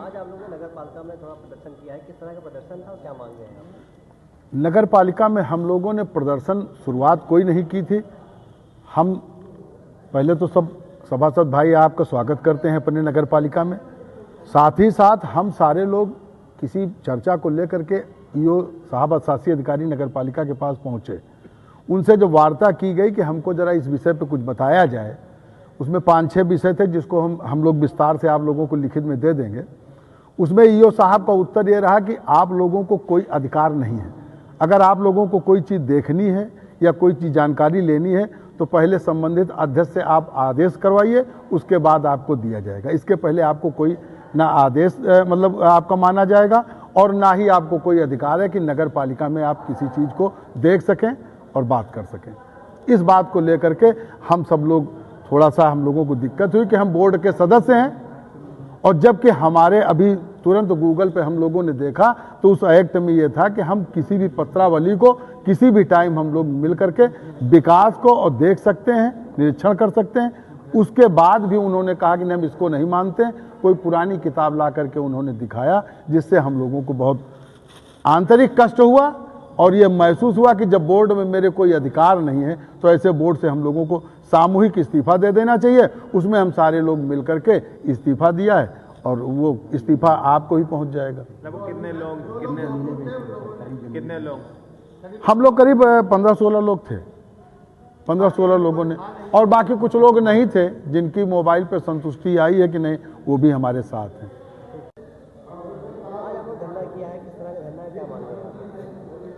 आज आप लोगों ने नगर पालिका में थोड़ा प्रदर्शन किया है, किस तरह का प्रदर्शन था और क्या मांग रहे हैं आप? नगर पालिका में हम लोगों ने प्रदर्शन शुरुआत कोई नहीं की थी। हम पहले तो सब सभासद भाई आपका स्वागत करते हैं अपने नगर पालिका में। साथ ही साथ हम सारे लोग किसी चर्चा को लेकर के ईओ साहब शासी अधिकारी नगर पालिका के पास पहुंचे। उनसे जो वार्ता की गई कि हमको ज़रा इस विषय पे कुछ बताया जाए, उसमें 5-6 विषय थे जिसको हम लोग विस्तार से आप लोगों को लिखित में दे देंगे। उसमें ईओ साहब का उत्तर ये रहा कि आप लोगों को कोई अधिकार नहीं है। अगर आप लोगों को कोई चीज़ देखनी है या कोई चीज़ जानकारी लेनी है तो पहले संबंधित अध्यक्ष से आप आदेश करवाइए, उसके बाद आपको दिया जाएगा। इसके पहले आपको कोई ना आदेश मतलब आपका माना जाएगा और ना ही आपको कोई अधिकार है कि नगर पालिका में आप किसी चीज़ को देख सकें और बात कर सकें। इस बात को लेकर के हम सब लोग थोड़ा सा हम लोगों को दिक्कत हुई कि हम बोर्ड के सदस्य हैं और जबकि हमारे अभी तुरंत गूगल पे हम लोगों ने देखा तो उस एक्ट में ये था कि हम किसी भी पत्रावली को किसी भी टाइम हम लोग मिल करके विकास को और देख सकते हैं, निरीक्षण कर सकते हैं। उसके बाद भी उन्होंने कहा कि नहीं हम इसको नहीं मानते। कोई पुरानी किताब ला करके उन्होंने दिखाया जिससे हम लोगों को बहुत आंतरिक कष्ट हुआ और ये महसूस हुआ कि जब बोर्ड में मेरे कोई अधिकार नहीं है तो ऐसे बोर्ड से हम लोगों को सामूहिक इस्तीफा दे देना चाहिए। उसमें हम सारे लोग मिल करके इस्तीफा दिया है और वो इस्तीफा आपको ही पहुंच जाएगा। कितने लोग हम लोग करीब 15-16 लोग थे, 15-16 लोगों ने, और बाकी कुछ लोग नहीं थे जिनकी मोबाइल पर संतुष्टि आई है कि नहीं वो भी हमारे साथ हैं।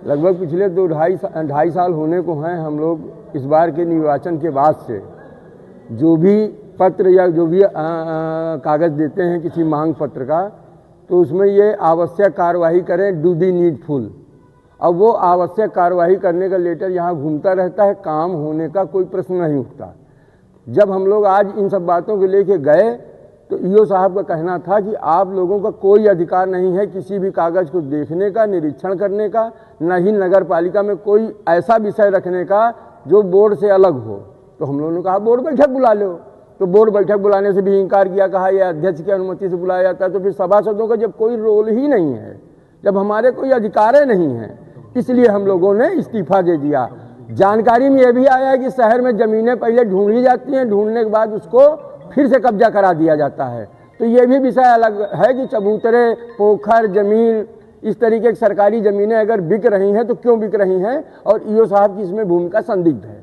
लगभग पिछले 2-2.5 साल होने को हैं हम लोग इस बार के निर्वाचन के बाद से जो भी पत्र या जो भी कागज़ देते हैं किसी मांग पत्र का, तो उसमें ये आवश्यक कार्यवाही करें, डू दी नीडफुल। अब वो आवश्यक कार्यवाही करने का लेटर यहाँ घूमता रहता है, काम होने का कोई प्रश्न नहीं उठता। जब हम लोग आज इन सब बातों को लेके गए तो ईओ साहब का कहना था कि आप लोगों का कोई अधिकार नहीं है किसी भी कागज़ को देखने का, निरीक्षण करने का, न ही नगर पालिका में कोई ऐसा विषय रखने का जो बोर्ड से अलग हो। तो हम लोगों ने कहा बोर्ड बैठक बुला लो, तो बोर्ड बैठक बुलाने से भी इनकार किया, कहा यह अध्यक्ष की अनुमति से बुलाया जाता है। तो फिर सभासदों का जब कोई रोल ही नहीं है, जब हमारे कोई अधिकार नहीं है, इसलिए हम लोगों ने इस्तीफा दे दिया। जानकारी में यह भी आया है कि शहर में ज़मीनें पहले ढूंढी जाती हैं, ढूंढने के बाद उसको फिर से कब्जा करा दिया जाता है। तो ये भी विषय अलग है कि चबूतरे, पोखर, जमीन, इस तरीके की सरकारी ज़मीनें अगर बिक रही हैं तो क्यों बिक रही हैं, और ईओ साहब की इसमें भूमिका संदिग्ध है।